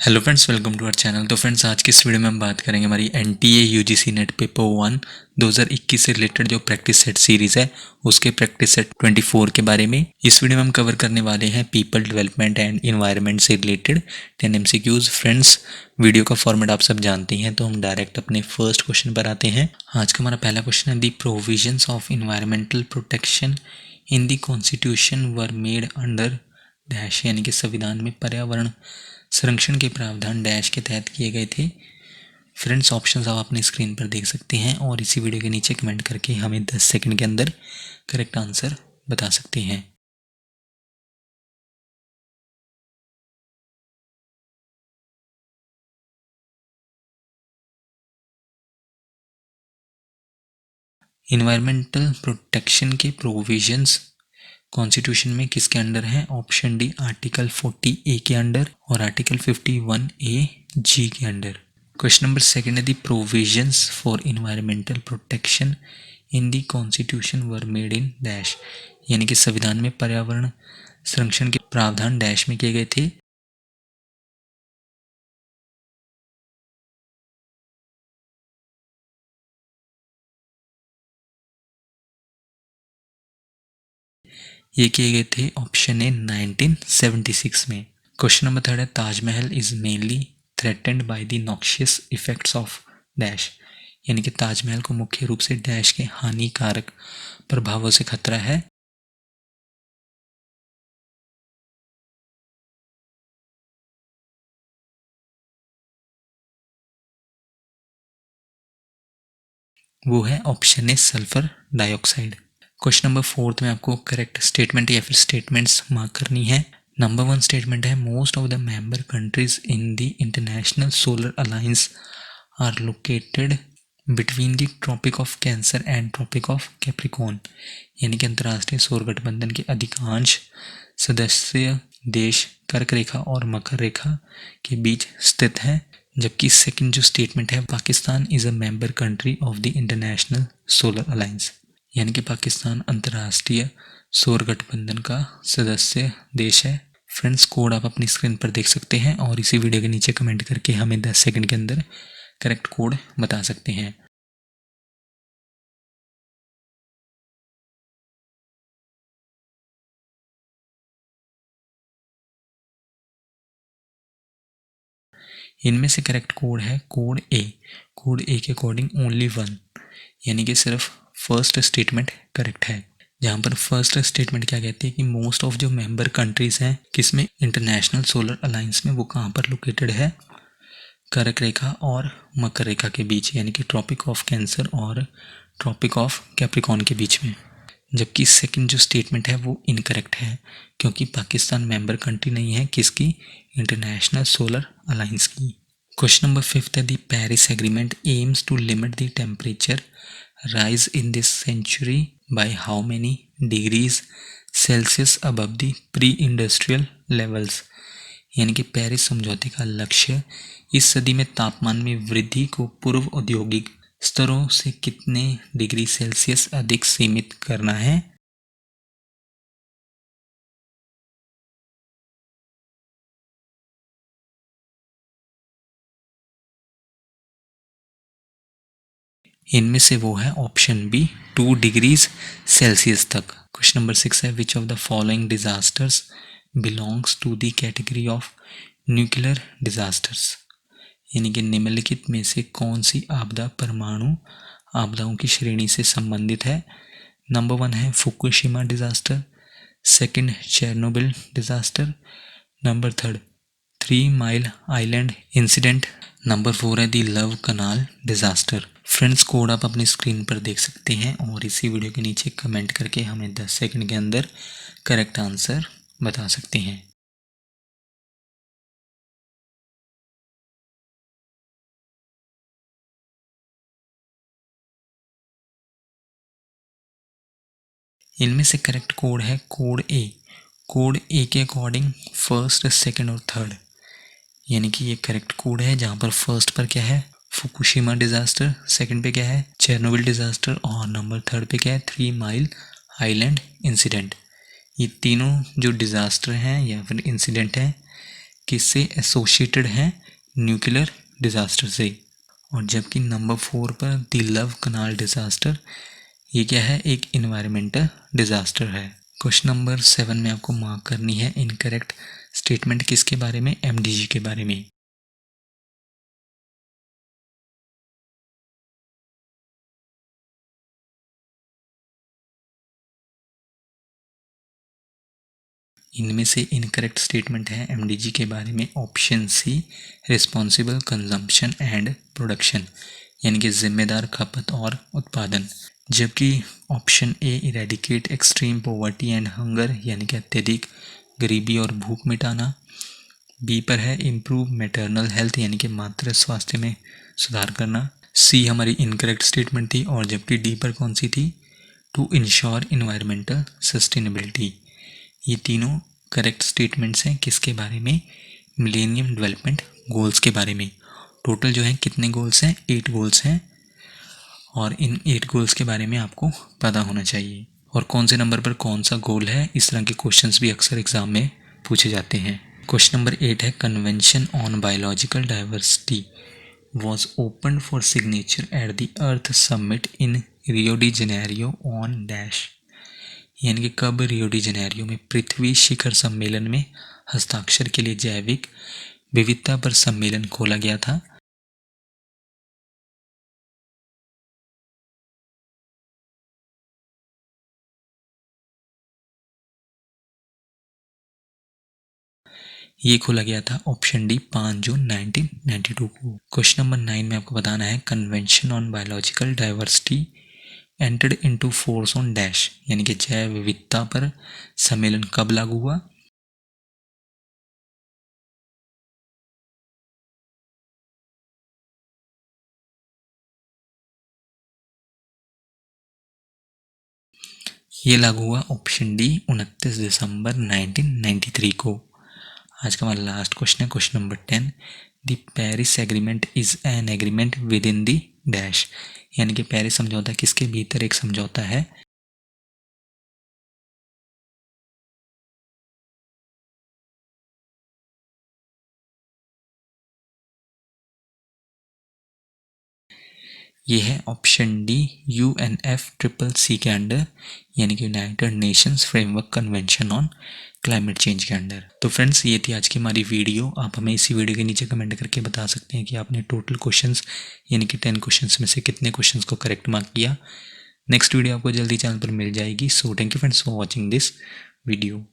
Hello friends, welcome to our channel. तो friends, आज की इस वीडियो में हम बात करेंगे हमारी एनटीए यूजीसी नेट पेपर 1 2021 से रिलेटेड जो प्रैक्टिस सेट सीरीज़ है उसके प्रैक्टिस सेट 24 के बारे में। इस वीडियो में हम कवर करने वाले हैं पीपल डेवलपमेंट एंड इन्वायरमेंट से रिलेटेड 10 एमसीक्यूज। फ्रेंड्स, वीडियो का फॉर्मेट आप सब जानते हैं, तो हम डायरेक्ट अपने फर्स्ट क्वेश्चन पर आते हैं। आज का हमारा पहला क्वेश्चन है, दी provisions of environmental protection in the constitution were made under dash, यानी कि संविधान में पर्यावरण संरक्षण के प्रावधान डैश के तहत किए गए थे। फ्रेंड्स, ऑप्शंस आप अपनी स्क्रीन पर देख सकते हैं और इसी वीडियो के नीचे कमेंट करके हमें 10 सेकंड के अंदर करेक्ट आंसर बता सकते हैं। इन्वायरमेंटल प्रोटेक्शन के प्रोविजंस कॉन्स्टिट्यूशन में किसके अंडर है? ऑप्शन डी, आर्टिकल 40A के अंडर और आर्टिकल 51A(G) के अंडर। क्वेश्चन नंबर सेकंड है, दी provisions for environmental protection in the constitution were made in dash, यानी कि संविधान में पर्यावरण संरक्षण के प्रावधान डैश में किए गए थे। ये किए गए थे ऑप्शन ए 1976 में। क्वेश्चन नंबर थर्ड है, Taj Mahal is mainly threatened by the noxious effects of dash, यानी कि ताजमहल को मुख्य रूप से डैश के हानिकारक प्रभावों से खतरा है। वो है option A, sulphur dioxide. Question number fourth में आपको करेक्ट स्टेटमेंट या फिर स्टेटमेंट्स मार्क करनी है। नंबर 1 स्टेटमेंट है, most of the member countries in the International Solar Alliance are located between the Tropic of Cancer and Tropic of Capricorn, यानी कि अंतर्राष्ट्रीय सौर गठबंधन के अधिकांश सदस्य देश कर्क रेखा और मकर रेखा के बीच स्थित है। जबकि सेकंड जो स्टेटमेंट है, Pakistan is a member country of the International Solar alliance, यानी कि पाकिस्तान अंतर्राष्ट्रीय सौर गठबंधन का सदस्य देश है। फ्रेंड्स, कोड आप अपनी स्क्रीन पर देख सकते हैं और इसी वीडियो के नीचे कमेंट करके हमें 10 सेकंड के अंदर करेक्ट कोड बता सकते हैं। इनमें से करेक्ट कोड है कोड ए। कोड ए के अकॉर्डिंग ओनली वन, यानी कि सिर्फ फर्स्ट स्टेटमेंट करेक्ट है। जहाँ पर फर्स्ट स्टेटमेंट क्या कहती है कि मोस्ट ऑफ जो मेंबर कंट्रीज हैं किसमें, इंटरनेशनल सोलर अलायंस में, वो कहाँ पर लोकेटेड है? कर्क रेखा और मकर रेखा के बीच, यानी कि ट्रॉपिक ऑफ कैंसर और ट्रॉपिक ऑफ कैप्रिकॉर्न के बीच में। जबकि सेकंड जो स्टेटमेंट है वो इनकरेक्ट है, क्योंकि पाकिस्तान मेंबर कंट्री नहीं है किसकी, इंटरनेशनल सोलर अलायंस की। क्वेश्चन नंबर फिफ्थ है, the Paris Agreement aims to limit the temperature rise in this century by how many degrees Celsius above the pre industrial levels, यानी कि Paris समझौते का लक्ष्य इस सदी में तापमान में वृद्धि को पूर्व औद्योगिक स्तरों से कितने डिग्री सेल्सियस अधिक सीमित करना है। इनमें से वो है ऑप्शन बी, 2 डिग्रीज सेल्सियस तक। क्वेश्चन नंबर 6 है, which of the following disasters belongs to the category of nuclear disasters, यानी कि निम्नलिखित में से कौन सी आपदा परमाणु आपदाओं की श्रेणी से संबंधित है? नंबर 1 है Fukushima disaster, second Chernobyl disaster, number third 3 mile island incident, number 4 है दी लव कनाल डिजास्टर। फ्रेंड्स, कोड आप अपनी स्क्रीन पर देख सकते हैं और इसी वीडियो के नीचे कमेंट करके हमें 10 सेकंड के अंदर करेक्ट आंसर बता सकते हैं। इनमें से करेक्ट कोड है कोड ए। कोड ए के अकॉर्डिंग फर्स्ट, सेकंड और थर्ड, यानी कि ये करेक्ट कोड है, जहाँ पर फर्स्ट पर क्या है, फुकुशिमा डिजास्टर, सेकंड पे क्या है, चेरनोबिल डिजास्टर और नंबर थर्ड पे क्या है, 3 माइल आइलैंड इंसिडेंट। ये तीनों जो डिजास्टर हैं या फिर इंसिडेंट हैं किससे एसोसिएटेड है? न्यूक्लियर डिजास्टर से। और जबकि नंबर 4 पर द लव कनाल डिजास्टर, ये क्या है? एक इन्वायरमेंटल डिजास्टर है। क्वेश्चन नंबर 7 में आपको मार्क करनी है इनकरेक्ट स्टेटमेंट किसके बारे में? एमडीजी के बारे में। इनमें से इनकरेक्ट स्टेटमेंट है एमडीजी के बारे में option C, responsible consumption and production, यानी कि जिम्मेदार खपत और उत्पादन। जबकि option A, eradicate extreme poverty and hunger, यानी कि अत्यधिक गरीबी और भूख मिटाना। बी पर है इम्प्रूव मैटरनल हेल्थ, यानी कि मातृ स्वास्थ्य में सुधार करना। सी हमारी इनकरेक्ट स्टेटमेंट थी। और जबकि डी पर कौन सी थी? To ensure environmental sustainability. ये तीनों करेक्ट स्टेटमेंट्स हैं किसके बारे में? मिलेनियम डेवलपमेंट गोल्स के बारे में। टोटल जो है कितने गोल्स हैं? 8 गोल्स हैं। और इन 8 गोल्स के बारे में आपको पता होना चाहिए। और कौन से नंबर पर कौन सा गोल है, इस तरह के क्वेश्चंस भी अक्सर एग्जाम में पूछे जाते हैं। क्वेश्चन नंबर 8 है convention on biological diversity was opened for signature at the Earth Summit in Rio de Janeiro on dash, यानी कि कब रियो डी जेनेरियो में पृथ्वी शिखर सम्मेलन में हस्ताक्षर के लिए जैविक विविधता पर सम्मेलन खोला गया था? ये खोला गया था ऑप्शन डी 5 जून 1992 को। क्वेश्चन नंबर 9 में आपको बताना है convention on biological diversity entered into force on dash, यानी कि जैव विविधता पर सम्मेलन कब लागू हुआ? ये लागू हुआ ऑप्शन डी 29 दिसंबर 1993 को। आज का हमारा लास्ट क्वेश्चन है question number 10। The Paris agreement is an agreement with in the dash, यानी कि पेरिस समझौता किसके भीतर एक समझौता है? ये है ऑप्शन डी UNFCCC के अंडर, यानी कि United Nations framework convention on climate change के अंडर। तो फ्रेंड्स, ये थी आज की हमारी वीडियो। आप हमें इसी वीडियो के नीचे कमेंट करके बता सकते हैं कि आपने टोटल क्वेश्चंस यानी कि 10 क्वेश्चंस में से कितने क्वेश्चंस को करेक्ट मार्क किया। नेक्स्ट वीडियो आपको जल्दी चैनल पर मिल जाएगी। So thank you friends for watching this video.